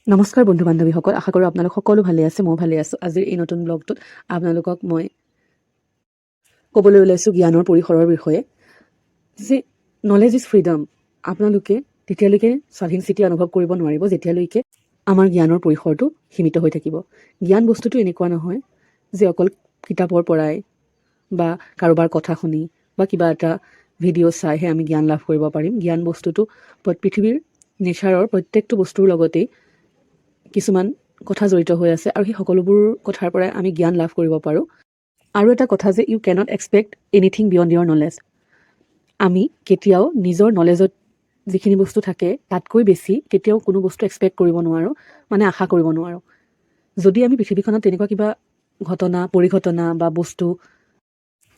নমস্কাৰ বন্ধু বান্ধৱীসকল, আশা কৰোঁ আপোনালোক সকলো ভালে আছে। মই ভালে আছোঁ। আজিৰ এই নতুন ব্লগটোত আপোনালোকক মই ক'বলৈ ওলাইছোঁ জ্ঞানৰ পৰিসৰৰ বিষয়ে। যে নলেজ ইজ ফ্ৰীডম। আপোনালোকে তেতিয়ালৈকে স্বাধীনচিতি অনুভৱ কৰিব নোৱাৰিব যেতিয়ালৈকে আমাৰ জ্ঞানৰ পৰিসৰটো সীমিত হৈ থাকিব। জ্ঞান বস্তুটো এনেকুৱা নহয় যে অকল কিতাপৰ পৰাই বা কাৰোবাৰ কথা শুনি বা কিবা এটা ভিডিঅ' চাইহে আমি জ্ঞান লাভ কৰিব পাৰিম। জ্ঞান বস্তুটো পৃথিৱীৰ নেচাৰৰ প্ৰত্যেকটো বস্তুৰ লগতেই কিছুমান কথা জড়িত হৈ আছে আৰু সেই সকলোবোৰ কথাৰ পৰাই আমি জ্ঞান লাভ কৰিব পাৰোঁ। আৰু এটা কথা যে you can't expect anything beyond your knowledge. আমি কেতিয়াও নিজৰ নলেজত যিখিনি বস্তু থাকে তাতকৈ বেছি কেতিয়াও কোনো বস্তু এক্সপেক্ট কৰিব নোৱাৰোঁ, মানে আশা কৰিব নোৱাৰোঁ। যদি আমি পৃথিৱীখনত তেনেকুৱা কিবা ঘটনা, পৰিঘটনা বা বস্তু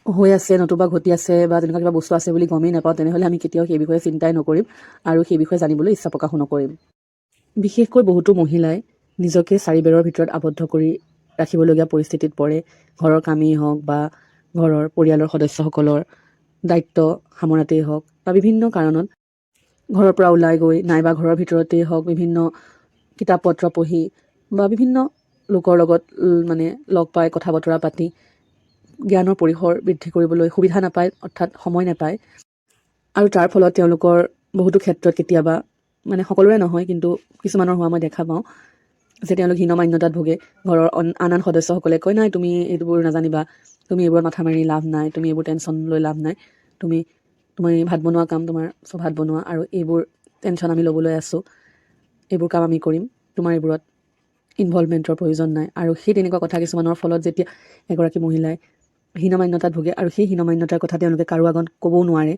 হৈ আছে, নতুবা ঘটি আছে বা তেনেকুৱা কিবা বস্তু আছে বুলি গমেই নাপাওঁ, তেনেহ'লে আমি কেতিয়াও সেই বিষয়ে চিন্তাই নকৰিম আৰু সেই বিষয়ে জানিবলৈ ইচ্ছা প্ৰকাশো নকৰিম। বিশেষকৈ বহুতো মহিলাই নিজকে চাৰিবেৰৰ ভিতৰত আবদ্ধ কৰি ৰাখিবলগীয়া পৰিস্থিতিত পৰে। ঘৰৰ কামেই হওক বা ঘৰৰ পৰিয়ালৰ সদস্যসকলৰ দায়িত্ব সামৰাতেই হওক বা বিভিন্ন কাৰণত ঘৰৰ পৰা ওলাই গৈ নাইবা ঘৰৰ ভিতৰতেই হওক বিভিন্ন কিতাপ পত্ৰ পঢ়ি বা বিভিন্ন লোকৰ লগত লগ পাই কথা বতৰা পাতি জ্ঞানৰ পৰিসৰ বৃদ্ধি কৰিবলৈ সুবিধা নাপায়, অৰ্থাৎ সময় নাপায়। আৰু তাৰ ফলত তেওঁলোকৰ বহুতো ক্ষেত্ৰত কেতিয়াবা সকলোৰে নহয় কিন্তু কিছুমানৰ হোৱা মই দেখা পাওঁ যে তেওঁলোক হীনমান্যতাত ভোগে। ঘৰৰ আন সদস্যসকলে কয়, নাই তুমি এইবোৰ নাজানিবা, তুমি এইবোৰত মাথা মাৰি লাভ নাই, তুমি এইবোৰ টেনশ্যন লৈ লাভ নাই, তুমি ভাত বনোৱা কাম তোমাৰ ভাত বনোৱা, আৰু এইবোৰ টেনশ্যন আমি ল'বলৈ আছোঁ, এইবোৰ কাম আমি কৰিম, তোমাৰ এইবোৰত ইনভলভমেণ্টৰ প্ৰয়োজন নাই। আৰু সেই তেনেকুৱা কথা কিছুমানৰ ফলত যেতিয়া এগৰাকী মহিলাই হীনমান্যতাত ভোগে আৰু সেই হীনমান্যতাৰ কথা তেওঁলোকে কাৰো আগত ক'বও নোৱাৰে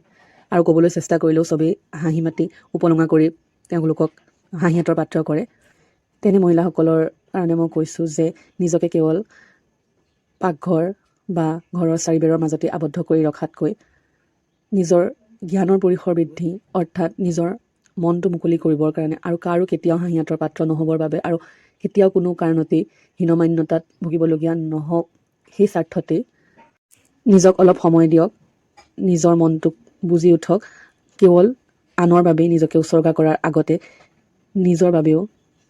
আৰু ক'বলৈ চেষ্টা কৰিলেও চবেই হাঁহি মাতি উপলুঙা কৰি তেওঁলোকক হাঁহিয়াতৰ পাত্ৰ কৰে, তেনে মহিলাসকলৰ কাৰণে মই কৈছোঁ যে নিজকে কেৱল পাকঘৰ বা ঘৰৰ চাৰিবেৰৰ মাজতে আবদ্ধ কৰি ৰখাতকৈ নিজৰ জ্ঞানৰ পৰিসৰ বৃদ্ধি, অৰ্থাৎ নিজৰ মনটো মুকলি কৰিবৰ কাৰণে আৰু কাৰো কেতিয়াও হাঁহিয়াতৰ পাত্ৰ নহ'বৰ বাবে আৰু কেতিয়াও কোনো কাৰণতেই হীনমান্যতাত ভুগিবলগীয়া নহওক, সেই স্বাৰ্থতেই নিজক অলপ সময় দিয়ক, নিজৰ মনটোক বুজি উঠক। কেৱল আনৰ বাবেই নিজকে উচৰ্গা কৰাৰ আগতে নিজৰ বাবেও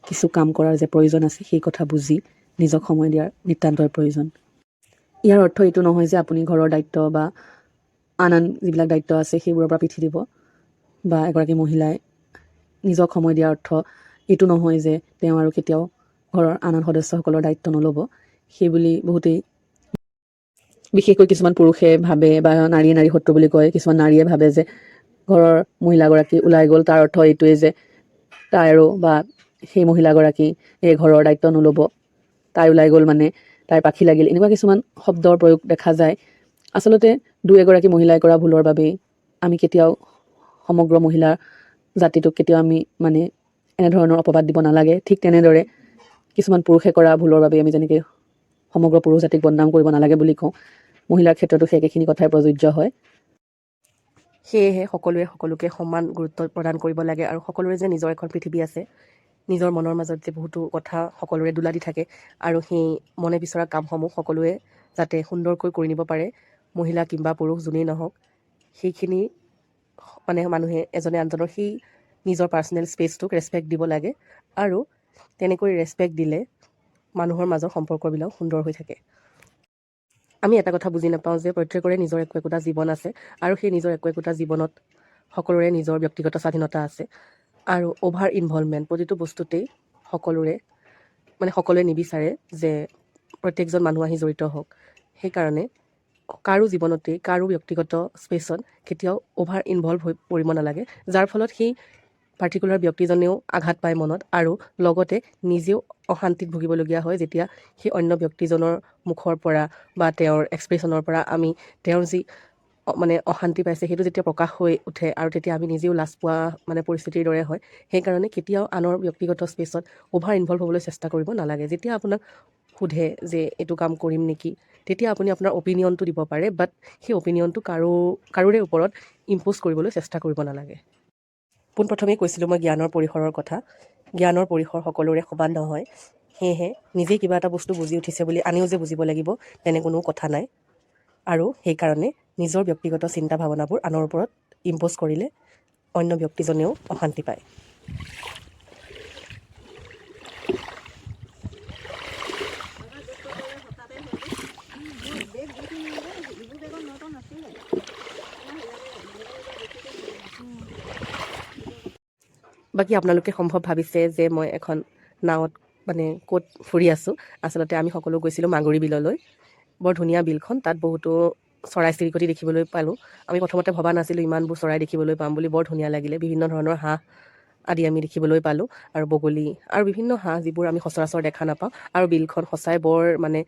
কিছু কাম কৰাৰ যে প্ৰয়োজন আছে সেই কথা বুজি নিজক সময় দিয়াৰ নিতান্তই প্ৰয়োজন। ইয়াৰ অৰ্থ এইটো নহয় যে আপুনি ঘৰৰ দায়িত্ব বা আন যিবিলাক দায়িত্ব আছে সেইবোৰৰ পৰা পিঠি দিব, বা এগৰাকী মহিলাই নিজক সময় দিয়াৰ অৰ্থ এইটো নহয় যে তেওঁ আৰু কেতিয়াও ঘৰৰ আন সদস্যসকলৰ দায়িত্ব নল'ব। সেইবুলি বহুতেই বিশেষকৈ কিছুমান পুৰুষে ভাবে বা নাৰীয়ে নাৰী শত্ৰু বুলি কয়, কিছুমান নাৰীয়ে ভাবে যে ঘৰৰ মহিলাগৰাকী ওলাই গ'ল তাৰ অৰ্থ এইটোৱে যে তাই আৰু বা সেই মহিলাগৰাকী এই ঘৰৰ দায়িত্ব নল'ব, তাই ওলাই গ'ল মানে তাইৰ পাখি লাগিল, এনেকুৱা কিছুমান শব্দৰ প্ৰয়োগ দেখা যায়। আচলতে দুই এগৰাকী মহিলাই কৰা ভুলৰ বাবেই আমি কেতিয়াও সমগ্ৰ মহিলা জাতিটোক কেতিয়াও আমি এনেধৰণৰ অপবাদ দিব নালাগে। ঠিক তেনেদৰে কিছুমান পুৰুষে কৰা ভুলৰ বাবে আমি যেনেকৈ সমগ্ৰ পুৰুষ জাতিক বদনাম কৰিব নালাগে বুলি কওঁ, মহিলাৰ ক্ষেত্ৰতো সেই একেখিনি কথাই প্ৰযোজ্য হয়। সেয়েহে সকলোৱে সকলোকে সমান গুৰুত্ব প্ৰদান কৰিব লাগে আৰু সকলোৰে যে নিজৰ এখন পৃথিৱী আছে, নিজৰ মনৰ মাজত যে বহুতো কথা সকলোৰে দোলা দি থাকে আৰু সেই মনে বিচৰা কামসমূহ সকলোৱে যাতে সুন্দৰকৈ কৰি নিব পাৰে, মহিলা কিম্বা পুৰুষ যোনেই নহওক, সেইখিনি মানুহে এজনে আনজনৰ সেই নিজৰ পাৰ্চনেল স্পেচটোক ৰেচপেক্ট দিব লাগে। আৰু তেনেকৈ ৰেচপেক্ট দিলে মানুহৰ মাজৰ সম্পৰ্কবিলাক সুন্দৰ হৈ থাকে। আমি এটা কথা বুজি নাপাওঁ যে প্ৰত্যেকৰে নিজৰ একো একোটা জীৱন আছে আৰু সেই নিজৰ একো একোটা জীৱনত সকলোৰে নিজৰ ব্যক্তিগত স্বাধীনতা আছে আৰু অ'ভাৰ ইনভলভমেণ্ট প্ৰতিটো বস্তুতেই সকলোৱে নিবিচাৰে যে প্ৰত্যেকজন মানুহ আহি জড়িত হওক। সেইকাৰণে কাৰো জীৱনতেই কাৰো ব্যক্তিগত স্পেচত কেতিয়াও অ'ভাৰ ইনভলভ হৈ পৰিব নালাগে, যাৰ ফলত সেই পাৰ্টিকুলাৰ ব্যক্তিজনেও আঘাত পায় মনত আৰু লগতে নিজেও অশান্তিত ভুগিবলগীয়া হয়, যেতিয়া সেই অন্য ব্যক্তিজনৰ মুখৰ পৰা বা তেওঁৰ এক্সপ্ৰেশ্যনৰ পৰা আমি তেওঁৰ যি অশান্তি পাইছে সেইটো যেতিয়া প্ৰকাশ হৈ উঠে আৰু তেতিয়া আমি নিজেও লাজ পোৱা পৰিস্থিতিৰ দৰে হয়। সেইকাৰণে কেতিয়াও আনৰ ব্যক্তিগত স্পেচত অ'ভাৰ ইনভলভ হ'বলৈ চেষ্টা কৰিব নালাগে। যেতিয়া আপোনাক সোধে যে এইটো কাম কৰিম নেকি, তেতিয়া আপুনি আপোনাৰ অপিনিয়নটো দিব পাৰে, বাট সেই অপিনিয়নটো কাৰোৰে ওপৰত ইম্প'জ কৰিবলৈ চেষ্টা কৰিব নালাগে। পোনপ্ৰথমেই কৈছিলোঁ মই জ্ঞানৰ পৰিসৰৰ কথা। জ্ঞানৰ পৰিসৰ সকলোৰে সমান নহয়, সেয়েহে নিজেই কিবা এটা বস্তু বুজি উঠিছে বুলি আনেও যে বুজিব লাগিব তেনে কোনো কথা নাই। আৰু সেইকাৰণে নিজৰ ব্যক্তিগত চিন্তা ভাৱনাবোৰ আনৰ ওপৰত ইম্প'জ কৰিলে অন্য ব্যক্তিজনেও অশান্তি পায়। বাকী আপোনালোকে সম্ভৱ ভাবিছে যে মই এখন নাৱত মানে ক'ত ফুৰি আছোঁ। আচলতে আমি সকলো গৈছিলোঁ মাগুৰী বিললৈ। বৰ ধুনীয়া বিলখন, তাত বহুতো চৰাই চিৰিকটি দেখিবলৈ পালোঁ। আমি প্ৰথমতে ভবা নাছিলোঁ ইমানবোৰ চৰাই দেখিবলৈ পাম বুলি, বৰ ধুনীয়া লাগিলে। বিভিন্ন ধৰণৰ হাঁহ আদি আমি দেখিবলৈ পালোঁ আৰু বগলী আৰু বিভিন্ন হাঁহ যিবোৰ আমি সচৰাচৰ দেখা নাপাওঁ। আৰু বিলখন সঁচাই বৰ মানে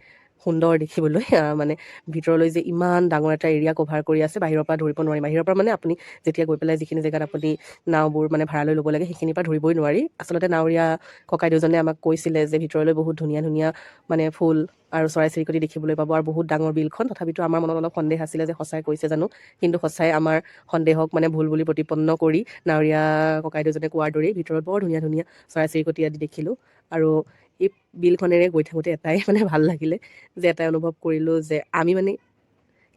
সুন্দৰ দেখিবলৈ। মানে ভিতৰলৈ যে ইমান ডাঙৰ এটা এৰিয়া কভাৰ কৰি আছে, বাহিৰৰ পৰা ধৰিব নোৱাৰি। বাহিৰৰ পৰা মানে আপুনি যেতিয়া গৈ পেলাই যিখিনি জেগাত আপুনি নাওবোৰ মানে ভাড়ালৈ ল'ব লাগে সেইখিনিৰ পৰা ধৰিবই নোৱাৰি। আচলতে নাৱৰীয়া ককাইদেউজনে আমাক কৈছিলে যে ভিতৰলৈ বহুত ধুনীয়া ধুনীয়া মানে ফুল আৰু চৰাই চিৰিকটি দেখিবলৈ পাব আৰু বহুত ডাঙৰ বিলখন। তথাপিতো আমাৰ মনত অলপ সন্দেহ আছিলে যে সঁচাই কৈছে জানো, কিন্তু সঁচাই আমাৰ সন্দেহক মানে ভুল বুলি প্ৰতিপন্ন কৰি নাৱৰীয়া ককাইদেউজনে কোৱাৰ দৰেই ভিতৰত বৰ ধুনীয়া ধুনীয়া চৰাই চিৰিকটি আদি দেখিলোঁ। আৰু এই বিলখনেৰে গৈ থাকোঁতে এটাই মানে ভাল লাগিলে যে এটাই অনুভৱ কৰিলোঁ যে আমি মানে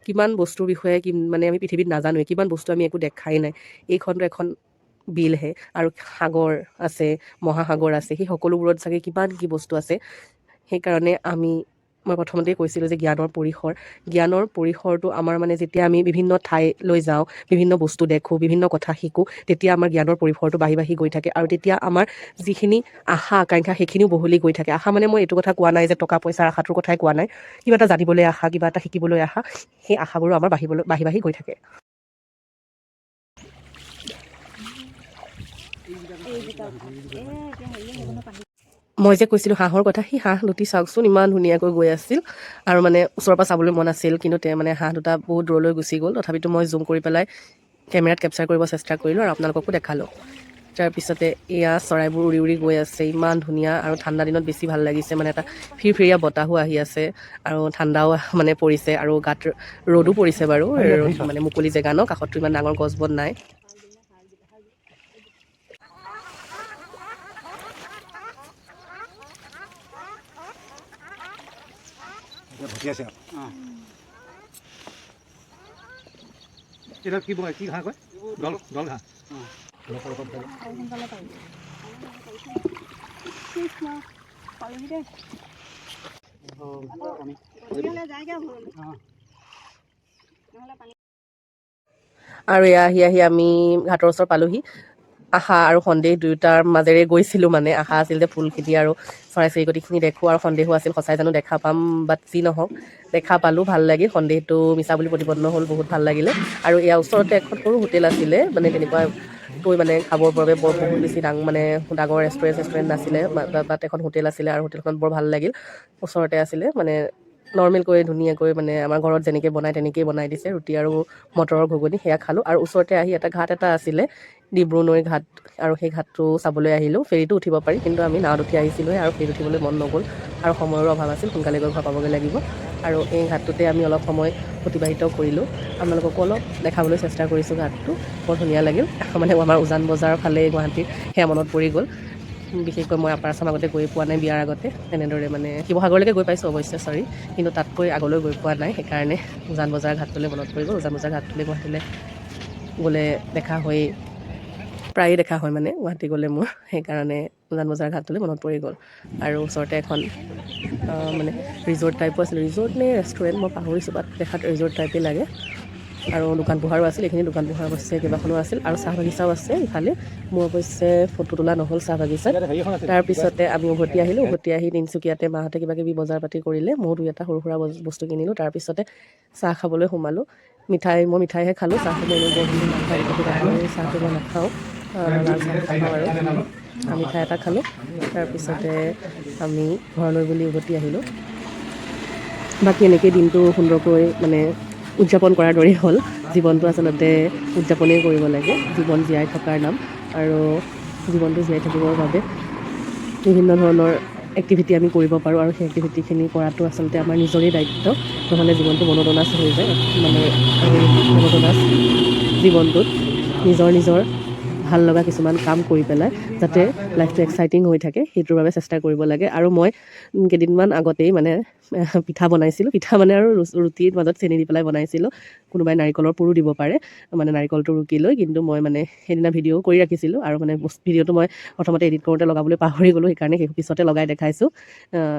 কিমান বস্তুৰ বিষয়ে মানে আমি পৃথিৱীত নাজানোৱে, কিমান বস্তু আমি একো দেখাই নাই। এইখনটো এখন বিলহে, আৰু সাগৰ আছে, মহাসাগৰ আছে, সেই সকলোবোৰত চাগে কিমান কি বস্তু আছে। সেইকাৰণে মই প্ৰথমতেই কৈছিলোঁ যে জ্ঞানৰ পৰিসৰটো আমাৰ মানে যেতিয়া আমি বিভিন্ন ঠাইলৈ যাওঁ, বিভিন্ন বস্তু দেখোঁ, বিভিন্ন কথা শিকোঁ, তেতিয়া আমাৰ জ্ঞানৰ পৰিসৰটো বাঢ়ি বাঢ়ি গৈ থাকে। আৰু তেতিয়া আমাৰ যিখিনি আশা আকাংক্ষা সেইখিনিও বহলি গৈ থাকে। আশা মানে মই এইটো কথা কোৱা নাই যে টকা পইচাৰ আশাটোৰ কথাই কোৱা নাই, কিবা এটা জানিবলৈ আশা, কিবা এটা শিকিবলৈ আশা, সেই আশাবোৰো আমাৰ বাঢ়ি বাঢ়ি গৈ থাকে। মই যে কৈছিলোঁ হাঁহৰ কথা, সেই হাঁহ দুটি চাওকচোন ইমান ধুনীয়াকৈ গৈ আছিল। আৰু মানে ওচৰৰ পৰা চাবলৈ মন আছিল, কিন্তু মানে হাঁহ দুটা বহুত দূৰলৈ গুচি গ'ল। তথাপিতো মই জুম কৰি পেলাই কেমেৰাত কেপচাৰ কৰিব চেষ্টা কৰিলোঁ আৰু আপোনালোককো দেখালোঁ। তাৰপিছতে এয়া চৰাইবোৰ উৰি উৰি গৈ আছে, ইমান ধুনীয়া। আৰু ঠাণ্ডা দিনত বেছি ভাল লাগিছে, মানে এটা ফিৰফিৰীয়া বতাহো আহি আছে আৰু ঠাণ্ডাও মানে পৰিছে, আৰু গাত ৰ'দো পৰিছে বাৰু। মানে মুকলি জেগা ন, কাষততো ইমান ডাঙৰ গছ বন নাই। এটা কি ঘাঁহ কয়? দল ঘাঁহ। আৰু এয়া আহি আমি ঘাটৰ ওচৰ পালোহি। আশা আৰু সন্দেহ দুয়োটাৰ মাজেৰে গৈছিলোঁ। মানে আশা আছিল যে ফুলখিনি আৰু চৰাই চিৰিকটিখিনি দেখোঁ, আৰু সন্দেহো আছিল সঁচাই জানো দেখা পাম। বাট যি নহওক দেখা পালোঁ, ভাল লাগিল। সন্দেহটো মিছা বুলি প্ৰতিপন্ন হ'ল, বহুত ভাল লাগিলে। আৰু এয়া ওচৰতে এখন সৰু হোটেল আছিলে, মানে তেনেকুৱা মানে খাবৰ বাবে বহুত বেছি ডাঙৰ ৰেষ্টুৰেণ্ট নাছিলে, বাট এখন হোটেল আছিলে, আৰু হোটেলখন বৰ ভাল লাগিল। ওচৰতে আছিলে, মানে নৰ্মেলকৈ ধুনীয়াকৈ মানে আমাৰ ঘৰত যেনেকৈ বনায় তেনেকেই বনাই দিছে। ৰুটি আৰু মটৰৰ ঘুগুনি সেয়া খালোঁ। আৰু ওচৰতে আহি এটা ঘাট এটা আছিলে, ডিব্ৰু নৈৰ ঘাট, আৰু সেই ঘাটটো চাবলৈ আহিলোঁ। ফেৰীটো উঠিব পাৰি, কিন্তু আমি নাৱত উঠি আহিছিলোঁহে, আৰু ফেৰীত উঠিবলৈ মন নগ'ল, আৰু সময়ৰো অভাৱ আছিল, সোনকালে গৈ ঘৰ পাবগৈ লাগিব। আৰু এই ঘাটটোতে আমি অলপ সময় অতিবাহিত কৰিলোঁ। আপোনালোককো অলপ দেখাবলৈ চেষ্টা কৰিছোঁ ঘাটটো, বৰ ধুনীয়া লাগিল। মানে আমাৰ উজান বজাৰৰ ফালে গুৱাহাটীৰ সেয়া মনত পৰি গ'ল। বিশেষকৈ মই আপাৰ আছাম আগতে গৈ পোৱা নাই বিয়াৰ আগতে, তেনেদৰে মানে শিৱসাগৰলৈকে গৈ পাইছোঁ অৱশ্যে, কিন্তু তাতকৈ আগলৈ গৈ পোৱা নাই। সেইকাৰণে উজান বজাৰ ঘাটটোলৈ মনত পৰি গ'ল। উজান বজাৰ ঘাটটোলৈ গুৱাহাটীলৈ গ'লে দেখা হয়েই, প্ৰায়ে দেখা হয় মানে গুৱাহাটী গ'লে মোৰ। সেইকাৰণে উজান বজাৰ ঘাটটোলৈ মনত পৰি গ'ল। আৰু ওচৰতে এখন মানে ৰিজৰ্ট টাইপো আছিল, ৰিজৰ্ট নে ৰেষ্টুৰেণ্ট মই পাহৰিছোঁ, বাট দেখাত ৰিজৰ্ট টাইপেই লাগে। আৰু দোকান পোহাৰো আছিল, এইখিনি দোকান পোহাৰ অৱশ্যে কেইবাখনো আছিল, আৰু চাহ বাগিচাও আছে ইফালে। মোৰ অৱশ্যে ফটো তোলা নহ'ল চাহ বাগিচাত। তাৰপিছতে আমি উভতি আহিলোঁ। উভতি আহি তিনিচুকীয়াতে মাহঁতে কিবা কিবি বজাৰ পাতি কৰিলে, ময়ো দুই এটা সৰু সুৰা বস্তু কিনিলোঁ। তাৰপিছতে চাহ খাবলৈ সোমালোঁ। মই মিঠাইহে খালোঁ, চাহটো মই এনেও বৰ বেছি নাখাওঁ, গাখীৰ চাহটো মই নাখাওঁ, লাল চাহটো খাওঁ। আৰু মিঠাই এটা খালোঁ। তাৰপিছতে আমি ঘৰলৈ বুলি উভতি আহিলোঁ। বাকী এনেকেই দিনটো সুন্দৰকৈ মানে উদযাপন কৰাৰ দৰেই হ'ল। জীৱনটো আচলতে উদযাপনেই কৰিব লাগে, জীৱন জীয়াই থকাৰ নাম। আৰু জীৱনটো জীয়াই থাকিবৰ বাবে বিভিন্ন ধৰণৰ এক্টিভিটি আমি কৰিব পাৰোঁ, আৰু সেই এক্টিভিটিখিনি কৰাটো আচলতে আমাৰ নিজৰেই দায়িত্ব। নহ'লে জীৱনটো মনোটোনাছ হৈ যায়। মানে মনোটোনাছ জীৱনটোত নিজৰ ভাল লগা কিছুমান কাম কৰি পেলাই যাতে লাইফটো এক্সাইটিং হৈ থাকে, সেইটোৰ বাবে চেষ্টা কৰিব লাগে। আৰু মই কেইদিনমান আগতেই মানে পিঠা বনাইছিলোঁ। পিঠা মানে আৰু ৰুটিৰ মাজত চেনি দি পেলাই বনাইছিলোঁ। কোনোবাই নাৰিকলৰ পুৰো দিব পাৰে, মানে নাৰিকলটো ৰুকি লৈ। কিন্তু মই মানে সেইদিনা ভিডিঅ' কৰি ৰাখিছিলোঁ, আৰু মানে ভিডিঅ'টো মই প্ৰথমতে এডিট কৰোঁতে লগাবলৈ পাহৰি গ'লোঁ, সেইকাৰণে পিছতে লগাই দেখাইছোঁ।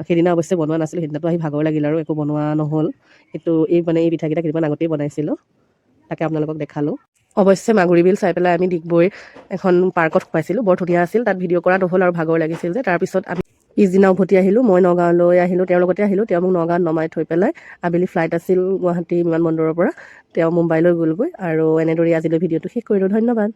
সেইদিনা অৱশ্যে বনোৱা নাছিলোঁ, সেইদিনাটো আহি ভাগৰ লাগিল আৰু একো বনোৱা নহ'ল। এই পিঠাকেইটা কেইদিনমান আগতেই বনাইছিলোঁ, তাকে আপোনালোকক দেখালোঁ। অৱশ্যে মাগুৰী বিল চাই পেলাই আমি ডিগবৈ এখন পাৰ্কত সোমাইছিলোঁ, বৰ ধুনীয়া আছিল। তাত ভিডিঅ' কৰা নহ'ল আৰু ভাগৰ লাগিছিল যে। তাৰপিছত আমি পিছদিনা উভতি আহিলোঁ, মই নগাঁৱলৈ আহিলোঁ, তেওঁৰ লগতে আহিলোঁ। তেওঁ মোক নগাঁৱত নমাই থৈ পেলাই আবেলি ফ্লাইট আছিল গুৱাহাটী বিমানবন্দৰৰ পৰা, তেওঁ মুম্বাইলৈ গ'লগৈ। আৰু এনেদৰেই আজিলৈ ভিডিঅ'টো শেষ কৰিলোঁ। ধন্যবাদ।